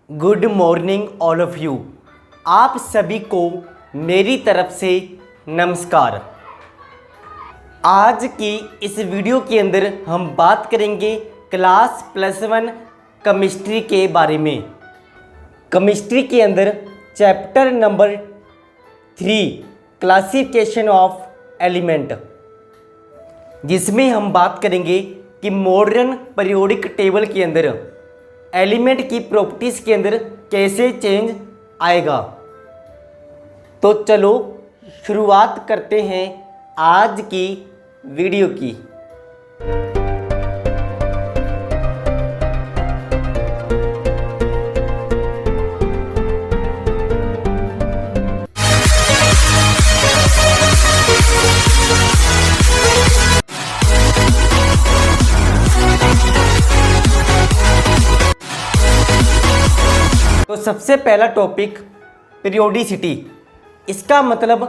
Good morning all of you. आप सभी को मेरी तरफ से नमस्कार। आज की इस वीडियो के अंदर हम बात करेंगे क्लास +1 केमिस्ट्री के बारे में। केमिस्ट्री के अंदर chapter number 3 classification of element, जिसमें हम बात करेंगे कि मॉडर्न पीरियोडिक टेबल के अंदर एलिमेंट की प्रॉपर्टीज़ के अंदर कैसे चेंज आएगा। तो चलो शुरुआत करते हैं आज की वीडियो की। तो सबसे पहला टॉपिक पीरियोडिसिटी। इसका मतलब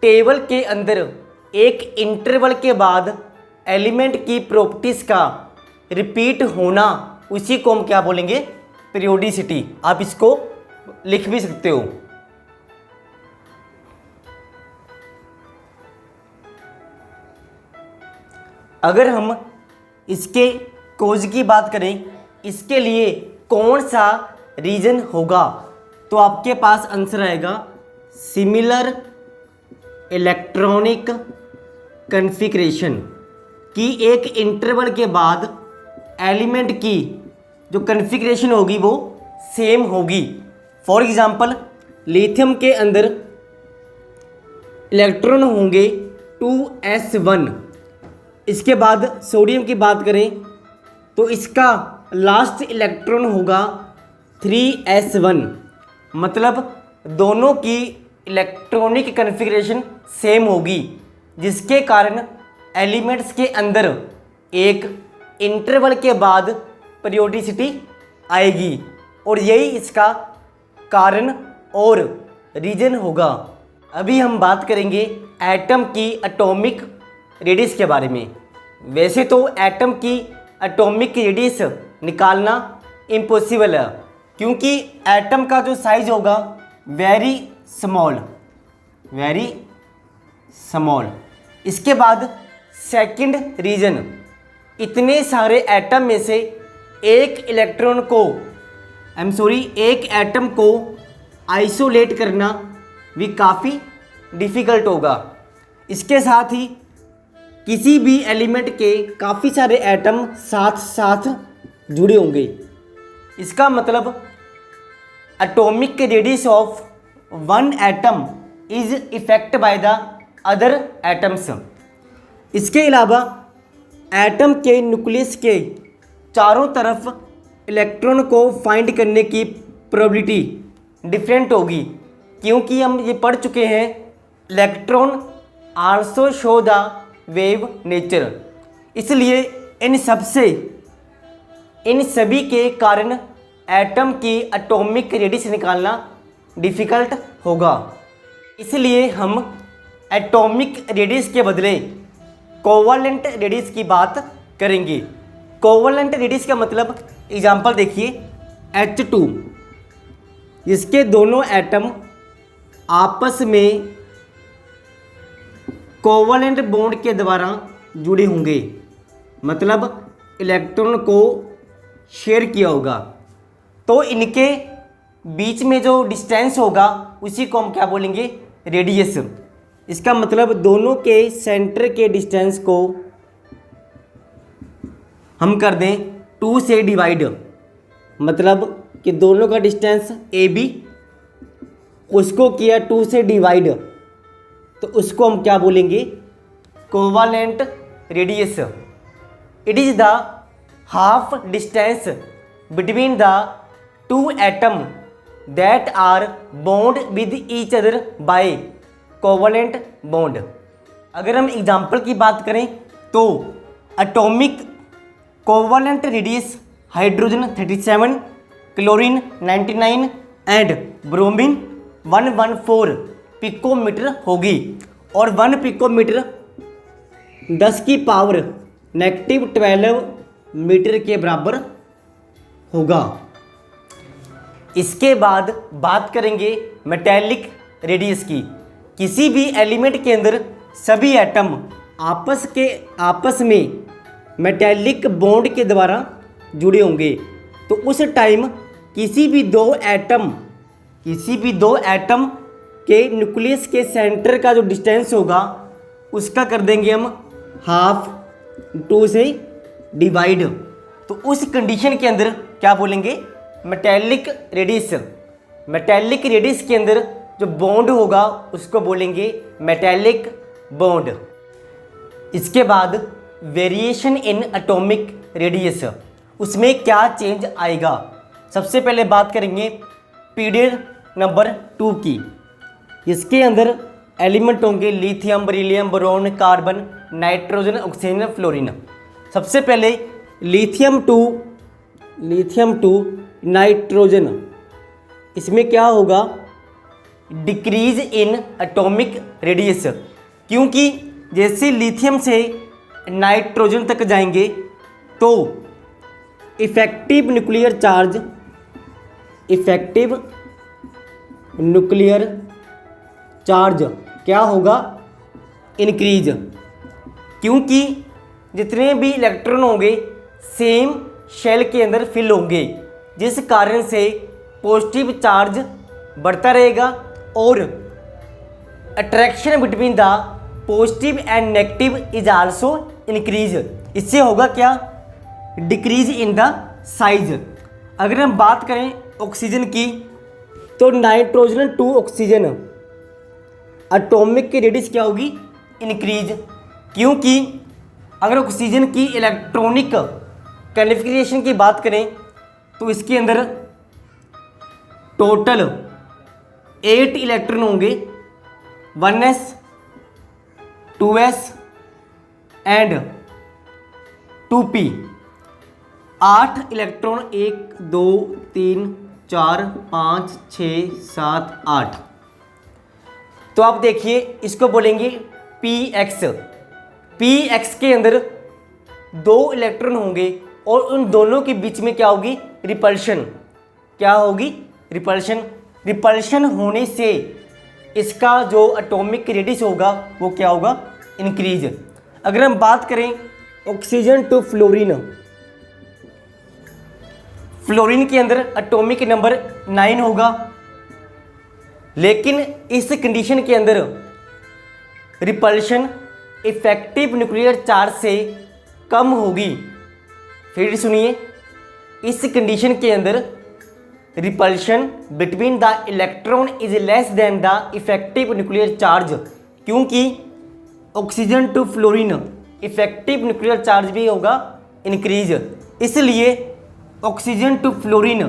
टेबल के अंदर एक इंटरवल के बाद एलिमेंट की प्रॉपर्टीज़ का रिपीट होना, उसी को हम क्या बोलेंगे, पीरियोडिसिटी। आप इसको लिख भी सकते हो। अगर हम इसके कोज की बात करें, इसके लिए कौन सा रीजन होगा, तो आपके पास आंसर आएगा सिमिलर इलेक्ट्रॉनिक कॉन्फ़िगरेशन। कि एक इंटरवल के बाद एलिमेंट की जो कॉन्फ़िगरेशन होगी वो सेम होगी। फॉर एग्जांपल लिथियम के अंदर इलेक्ट्रॉन होंगे 2s1। इसके बाद सोडियम की बात करें तो इसका लास्ट इलेक्ट्रॉन होगा 3s1। मतलब दोनों की इलेक्ट्रॉनिक कॉन्फ़िगरेशन सेम होगी, जिसके कारण एलिमेंट्स के अंदर एक इंटरवल के बाद पीरियोडिसिटी आएगी, और यही इसका कारण और रीजन होगा। अभी हम बात करेंगे एटम की एटॉमिक रेडियस के बारे में। वैसे तो एटम की एटॉमिक रेडियस निकालना इम्पॉसिबल है, क्योंकि एटम का जो साइज होगा वेरी स्मॉल। इसके बाद सेकंड रीजन, इतने सारे एटम में से एक एटम को आइसोलेट करना भी काफ़ी डिफ़िकल्ट होगा। इसके साथ ही किसी भी एलिमेंट के काफ़ी सारे एटम साथ साथ जुड़े होंगे। इसका मतलब atomic radius of one atom is effect by the other atoms. इसके अलावा एटम के न्यूक्लियस के चारों तरफ इलेक्ट्रॉन को फाइंड करने की प्रोबेबिलिटी डिफरेंट होगी, क्योंकि हम ये पढ़ चुके हैं electron also show the wave nature. इसलिए इन सभी के कारण एटम की एटॉमिक रेडियस निकालना डिफ़िकल्ट होगा। इसलिए हम एटॉमिक रेडियस के बदले कोवलेंट रेडियस की बात करेंगे। कोवलेंट रेडियस का मतलब, एग्जांपल देखिए H2, जिसके दोनों एटम आपस में कोवलेंट बॉन्ड के द्वारा जुड़े होंगे, मतलब इलेक्ट्रॉन को शेयर किया होगा, तो इनके बीच में जो डिस्टेंस होगा उसी को हम क्या बोलेंगे, रेडियस। इसका मतलब दोनों के सेंटर के डिस्टेंस को हम कर दें 2 से डिवाइड, मतलब कि दोनों का डिस्टेंस AB, उसको किया 2 से डिवाइड, तो उसको हम क्या बोलेंगे, covalent radius. It is the half distance between the two atom that are bond with each other by covalent bond. अगर हम एग्जांपल की बात करें तो atomic covalent radius hydrogen 37, chlorine 99 and bromine 114 picometre होगी, और 1 पिकोमीटर 10⁻⁻12 मीटर के बराबर होगा। इसके बाद बात करेंगे मेटेलिक रेडियस की। किसी भी एलिमेंट के अंदर सभी एटम आपस में मेटेलिक बॉन्ड के द्वारा जुड़े होंगे, तो उस टाइम किसी भी दो एटम के न्यूक्लियस के सेंटर का जो डिस्टेंस होगा उसका कर देंगे हम हाफ, 2 से डिवाइड। तो उस कंडीशन के अंदर क्या बोलेंगे, मेटेलिक रेडियस। मेटेलिक रेडियस के अंदर जो बॉन्ड होगा उसको बोलेंगे मेटेलिक बॉन्ड। इसके बाद वेरिएशन इन एटॉमिक रेडियस, उसमें क्या चेंज आएगा। सबसे पहले बात करेंगे पीरियड नंबर 2 की। इसके अंदर एलिमेंट होंगे lithium, beryllium, boron, carbon, nitrogen, oxygen, fluorine. सबसे पहले लिथियम टू नाइट्रोजन, इसमें क्या होगा, डिक्रीज इन एटॉमिक रेडियस, क्योंकि जैसे लिथियम से नाइट्रोजन तक जाएंगे तो इफेक्टिव न्यूक्लियर चार्ज क्या होगा, इंक्रीज, क्योंकि जितने भी इलेक्ट्रॉन होंगे सेम शेल के अंदर फिल होंगे, जिस कारण से पॉजिटिव चार्ज बढ़ता रहेगा और attraction between the positive and negative is also increase. इससे होगा क्या, डिक्रीज इन द साइज। अगर हम बात करें ऑक्सीजन की, तो नाइट्रोजन टू ऑक्सीजन एटॉमिक की रेडियस क्या होगी, इंक्रीज, क्योंकि अगर ऑक्सीजन की इलेक्ट्रॉनिक कॉन्फ़िगरेशन की बात करें तो इसके अंदर टोटल 8 इलेक्ट्रॉन होंगे, 1s 2s and 2p। 8 electron, 1 2 3 4 5 6 7 8। तो आप देखिए इसको बोलेंगे px। px के अंदर 2 इलेक्ट्रॉन होंगे और उन दोनों के बीच में क्या होगी, रिपल्शन। क्या होगी, रिपल्शन। रिपल्शन होने से इसका जो एटॉमिक रेडियस होगा वो क्या होगा, इंक्रीज। अगर हम बात करें ऑक्सीजन टू फ्लोरीन, फ्लोरीन के अंदर एटॉमिक नंबर 9 होगा, लेकिन इस कंडीशन के अंदर रिपल्शन इफेक्टिव न्यूक्लियर चार्ज से कम होगी। फिर सुनिए, इस कंडीशन के अंदर repulsion between the electron is less than the effective nuclear charge, क्योंकि oxygen to fluorine effective nuclear charge भी होगा इंक्रीज, इसलिए oxygen to fluorine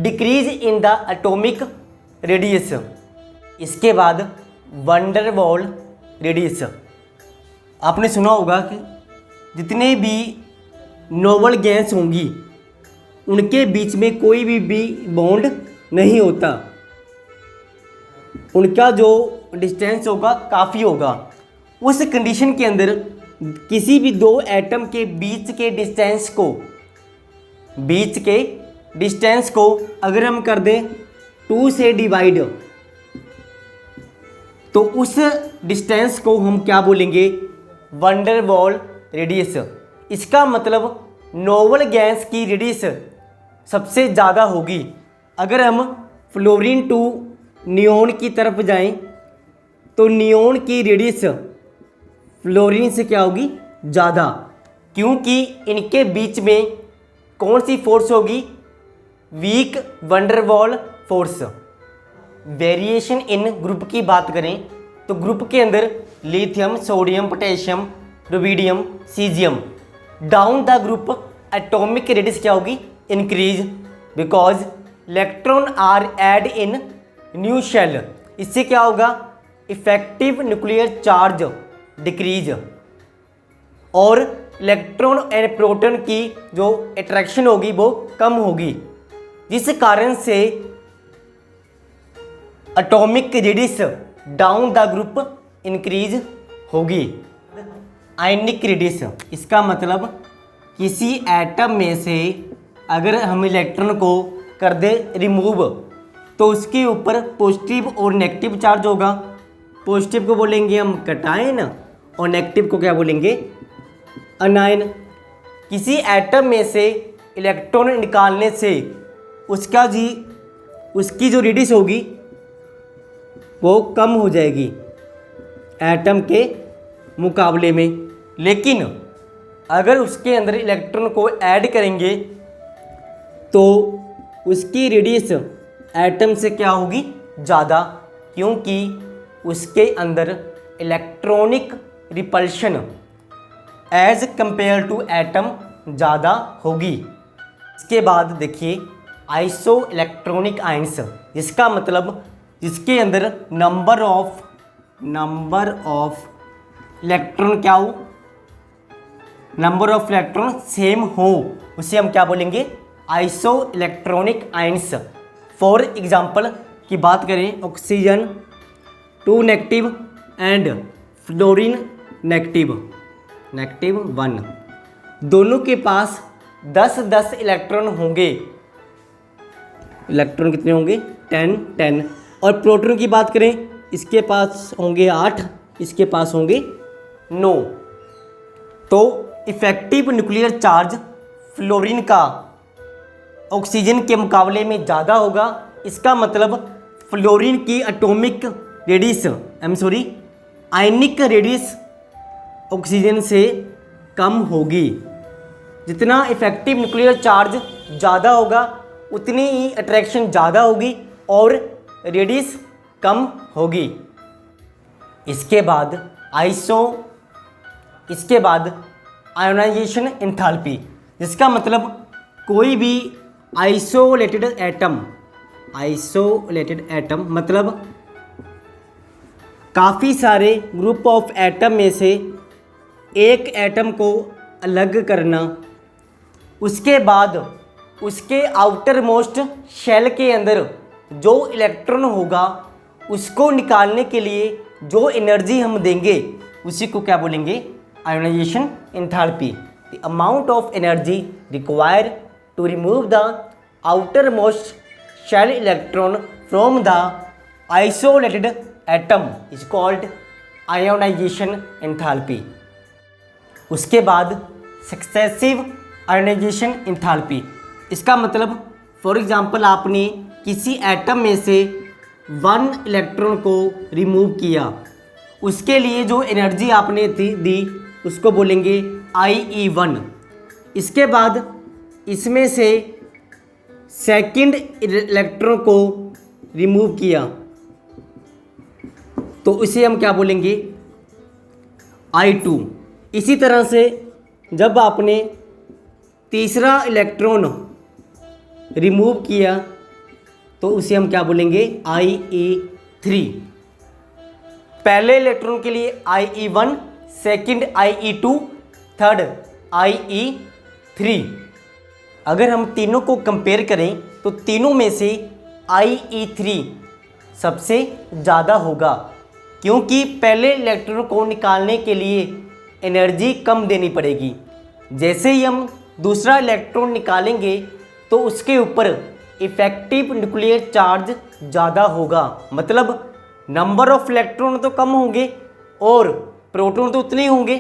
decrease in the atomic radius. इसके बाद वंडरवॉल रेडियस। आपने सुना होगा कि जितने भी नोबल गैस होंगी उनके बीच में कोई भी बॉन्ड नहीं होता, उनका जो डिस्टेंस होगा काफ़ी होगा। उस कंडीशन के अंदर किसी भी 2 एटम के बीच के डिस्टेंस को अगर हम कर दें 2 से डिवाइड, तो उस डिस्टेंस को हम क्या बोलेंगे, वंडरवॉल रेडियस। इसका मतलब नोबल गैस की रेडियस सबसे ज़्यादा होगी। अगर हम फ्लोरीन टू नियोन की तरफ जाएं तो नियोन की रेडियस फ्लोरीन से क्या होगी, ज़्यादा, क्योंकि इनके बीच में कौन सी फोर्स होगी, weak van der Waals force. Variation in group की बात करें तो ग्रुप के अंदर lithium, sodium, potassium, rubidium, caesium. Down the group atomic radius क्या होगी, increase, because electron are add in new shell. इससे क्या होगा, इफेक्टिव न्यूक्लियर चार्ज डिक्रीज और इलेक्ट्रॉन एंड प्रोटॉन की जो अट्रैक्शन होगी वो कम होगी, जिस कारण से atomic radius down the group increase होगी। आयनिक रेडियस, इसका मतलब किसी एटम में से अगर हम इलेक्ट्रॉन को कर दे रिमूव, तो उसके ऊपर पॉजिटिव और नेगेटिव चार्ज होगा। पॉजिटिव को बोलेंगे हम कैटायन और नेगेटिव को क्या बोलेंगे, अनायन। किसी एटम में से इलेक्ट्रॉन निकालने से उसकी जो रेडियस होगी वो कम हो जाएगी एटम के मुकाबले में। लेकिन अगर उसके अंदर इलेक्ट्रॉन को ऐड करेंगे तो उसकी रेडियस एटम से क्या होगी, ज़्यादा, क्योंकि उसके अंदर electronic repulsion as compare to atom ज़्यादा होगी। इसके बाद देखिए आइसो इलेक्ट्रॉनिक आयंस, जिसका मतलब जिसके अंदर नंबर ऑफ इलेक्ट्रॉन क्या हो, नंबर ऑफ इलेक्ट्रॉन सेम हो, उसे हम क्या बोलेंगे, iso electronic ions. For example की बात करें, oxygen 2 negative and fluorine negative 1, दोनों के पास 10 इलेक्ट्रॉन होंगे। इलेक्ट्रॉन कितने होंगे, 10। और प्रोटॉन की बात करें, इसके पास होंगे 8, इसके पास होंगे 9। तो इफेक्टिव न्यूक्लियर चार्ज फ्लोरीन का ऑक्सीजन के मुकाबले में ज़्यादा होगा। इसका मतलब फ्लोरीन की atomic radius ionic radius oxygen से कम होगी। जितना इफेक्टिव न्यूक्लियर चार्ज ज़्यादा होगा उतनी ही अट्रैक्शन ज़्यादा होगी और रेडियस कम होगी। इसके बाद आयोनाइजेशन एंथैल्पी, जिसका मतलब कोई भी आइसोलेटेड एटम मतलब काफ़ी सारे ग्रुप ऑफ एटम में से एक एटम को अलग करना, उसके बाद उसके आउटर मोस्ट शेल के अंदर जो इलेक्ट्रॉन होगा उसको निकालने के लिए जो एनर्जी हम देंगे उसी को क्या बोलेंगे, ionisation enthalpy. The amount of energy required to remove the outermost shell electron from the isolated atom is called ionisation enthalpy. उसके बाद सक्सेसिव आयोनाइजेशन एंथैल्पी, इसका मतलब फॉर एग्जांपल आपने किसी एटम में से 1 इलेक्ट्रॉन को रिमूव किया, उसके लिए जो एनर्जी आपने दी उसको बोलेंगे IE1। इसके बाद इसमें से सेकंड इलेक्ट्रॉन को रिमूव किया तो इसे हम क्या बोलेंगे, I2। इसी तरह से जब आपने तीसरा इलेक्ट्रॉन रिमूव किया तो उसे हम क्या बोलेंगे, IE3। पहले इलेक्ट्रॉन के लिए IE1, second IE2, third IE3। अगर हम तीनों को कंपेयर करें तो तीनों में से IE3 सबसे ज़्यादा होगा, क्योंकि पहले इलेक्ट्रॉन को निकालने के लिए एनर्जी कम देनी पड़ेगी। जैसे ही हम दूसरा इलेक्ट्रॉन निकालेंगे तो उसके ऊपर इफेक्टिव न्यूक्लियर चार्ज ज़्यादा होगा, मतलब नंबर ऑफ इलेक्ट्रॉन तो कम होंगे और प्रोटॉन तो उतने ही होंगे,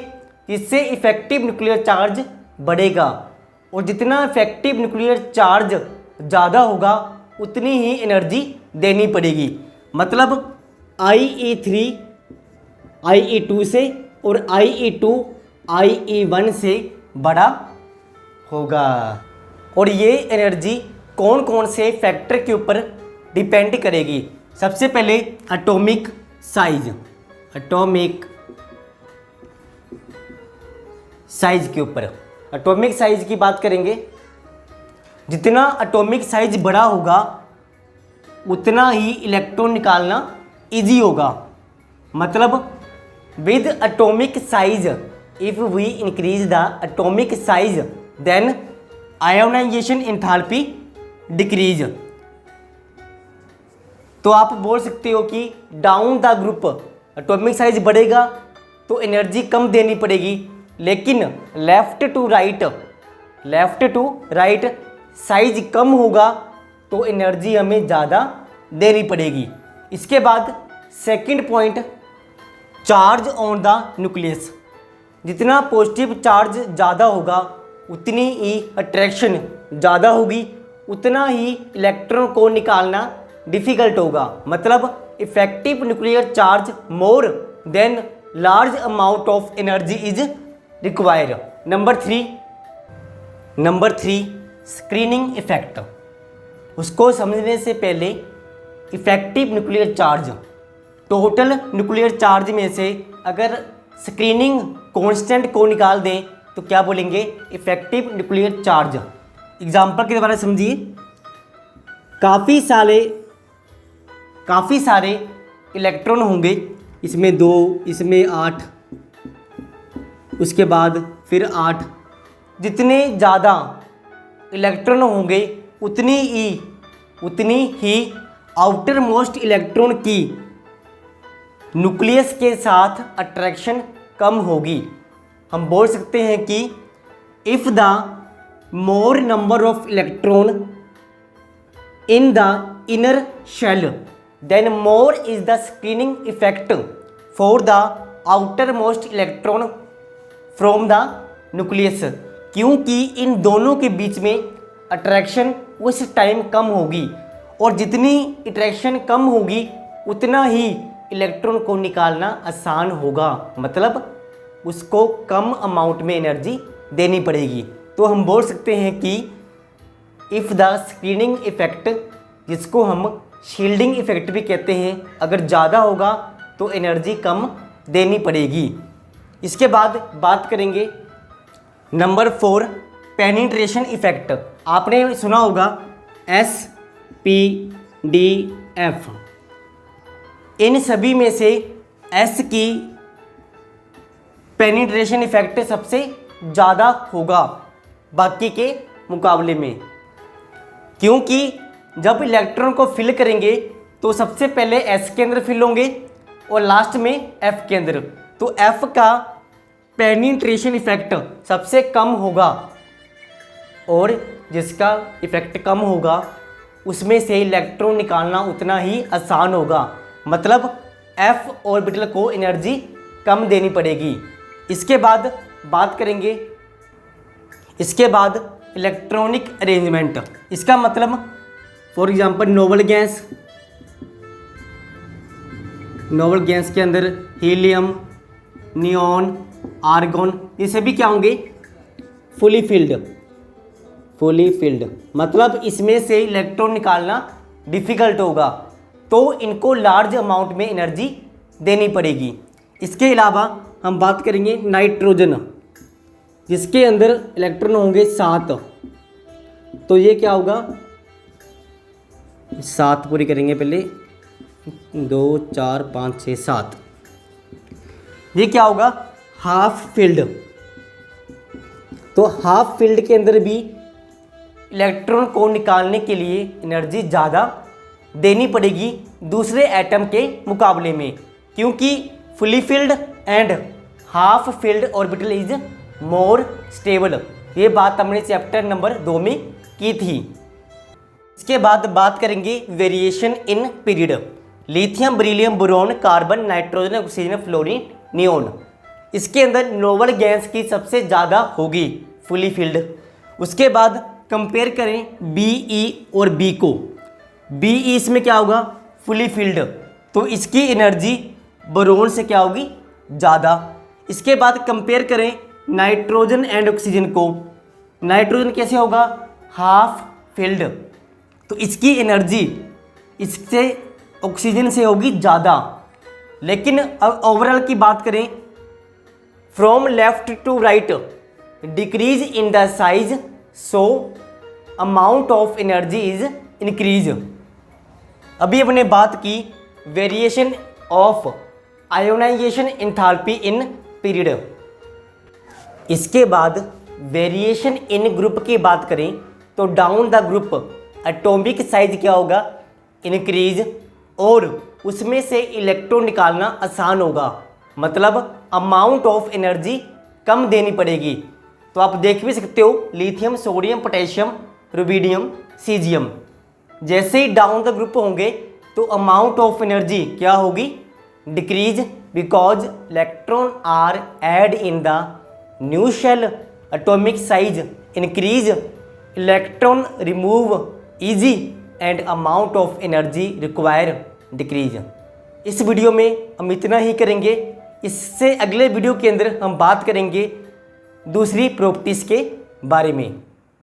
जिससे इफेक्टिव न्यूक्लियर चार्ज बढ़ेगा। और जितना इफेक्टिव न्यूक्लियर चार्ज ज़्यादा होगा उतनी ही एनर्जी देनी पड़ेगी, मतलब IE3 IE2 से और IE2 IE1 से बड़ा होगा। और ये एनर्जी कौन कौन से फैक्टर के ऊपर डिपेंड करेगी। सबसे पहले एटॉमिक साइज के ऊपर। एटॉमिक साइज की बात करेंगे, जितना एटॉमिक साइज बड़ा होगा उतना ही इलेक्ट्रॉन निकालना इजी होगा। मतलब with atomic size, if we increase the atomic size then ionisation enthalpy decrease. तो आप बोल सकते हो कि down the group atomic size बढ़ेगा तो एनर्जी कम देनी पड़ेगी, लेकिन लेफ्ट टू राइट साइज कम होगा तो एनर्जी हमें ज़्यादा देनी पड़ेगी। इसके बाद second point, charge on the nucleus. जितना पॉजिटिव चार्ज ज़्यादा होगा उतनी ही अट्रैक्शन ज़्यादा होगी, उतना ही इलेक्ट्रॉन को निकालना डिफ़िकल्ट होगा। मतलब effective nuclear charge more than large amount of energy is required. Number three screening effect. उसको समझने से पहले effective nuclear charge, total nuclear charge में से अगर स्क्रीनिंग कांस्टेंट को निकाल दें तो क्या बोलेंगे, इफेक्टिव न्यूक्लियर चार्ज। एग्जांपल के द्वारा समझिए, काफ़ी सारे इलेक्ट्रॉन होंगे, इसमें 2, इसमें 8, उसके बाद फिर 8। जितने ज़्यादा इलेक्ट्रॉन होंगे उतनी ही आउटर मोस्ट इलेक्ट्रॉन की न्यूक्लियस के साथ अट्रैक्शन कम होगी। हम बोल सकते हैं कि if the more number of electron in the inner shell then more is the screening effect for the outermost electron from the nucleus. क्योंकि इन दोनों के बीच में अट्रैक्शन उस टाइम कम होगी, और जितनी अट्रैक्शन कम होगी उतना ही इलेक्ट्रॉन को निकालना आसान होगा। मतलब उसको कम अमाउंट में एनर्जी देनी पड़ेगी। तो हम बोल सकते हैं कि इफ़ द स्क्रीनिंग इफेक्ट, जिसको हम शील्डिंग इफेक्ट भी कहते हैं, अगर ज़्यादा होगा तो एनर्जी कम देनी पड़ेगी। इसके बाद बात करेंगे नंबर 4 पेनिट्रेशन इफेक्ट। आपने सुना होगा SPDF। इन सभी में से S की पेनिट्रेशन इफेक्ट सबसे ज़्यादा होगा बाकी के मुकाबले में, क्योंकि जब इलेक्ट्रॉन को फिल करेंगे तो सबसे पहले S के अंदर फिल होंगे और लास्ट में F के अंदर। तो F का पेनिट्रेशन इफेक्ट सबसे कम होगा, और जिसका इफेक्ट कम होगा उसमें से इलेक्ट्रॉन निकालना उतना ही आसान होगा। मतलब F ऑर्बिटल को एनर्जी कम देनी पड़ेगी। इसके बाद बात करेंगे, इसके बाद इलेक्ट्रॉनिक अरेंजमेंट। इसका मतलब फॉर एग्जांपल नोबल गैस के अंदर हीलियम, नियॉन, आर्गन, ये सभी क्या होंगे, फुली फिल्ड। मतलब इसमें से इलेक्ट्रॉन निकालना डिफ़िकल्ट होगा, तो इनको लार्ज अमाउंट में एनर्जी देनी पड़ेगी। इसके अलावा हम बात करेंगे नाइट्रोजन, जिसके अंदर इलेक्ट्रॉन होंगे 7। तो ये क्या होगा, 7 पूरी करेंगे पहले, 2 4 5 6 7। ये क्या होगा, हाफ फील्ड। तो हाफ फील्ड के अंदर भी इलेक्ट्रॉन को निकालने के लिए एनर्जी ज़्यादा देनी पड़ेगी दूसरे एटम के मुकाबले में, क्योंकि fully field and half filled orbital is more stable. ये बात हमने चैप्टर नंबर 2 में की थी। इसके बाद बात करेंगे variation in period. Lithium, beryllium, boron, carbon, nitrogen, oxygen, fluorine, neon. इसके अंदर नोबल गैस की सबसे ज़्यादा होगी फुली फील्ड। उसके बाद कंपेयर करें BE और B को। BE इसमें क्या होगा, फुली फील्ड, तो इसकी एनर्जी बोरॉन से क्या होगी, ज़्यादा। इसके बाद कंपेयर करें नाइट्रोजन एंड ऑक्सीजन को। नाइट्रोजन कैसे होगा, हाफ फील्ड, तो इसकी एनर्जी इससे ऑक्सीजन से होगी ज़्यादा। लेकिन अब ओवरऑल की बात करें, from left to right decrease in the size, so amount of energy is increase. अभी हमने बात की variation of ionisation enthalpy in period. इसके बाद वेरिएशन इन ग्रुप की बात करें तो down the group atomic size क्या होगा, इंक्रीज, और उसमें से इलेक्ट्रॉन निकालना आसान होगा। मतलब अमाउंट ऑफ एनर्जी कम देनी पड़ेगी। तो आप देख भी सकते हो lithium, sodium, potassium, rubidium, caesium, जैसे ही डाउन द ग्रुप होंगे तो अमाउंट ऑफ एनर्जी क्या होगी, decrease, because electron are add in the new shell, atomic size increase, electron remove easy and amount of energy require decrease. इस video में हम इतना ही करेंगे। इससे अगले वीडियो के अंदर हम बात करेंगे दूसरी प्रॉपर्टीज़ के बारे में।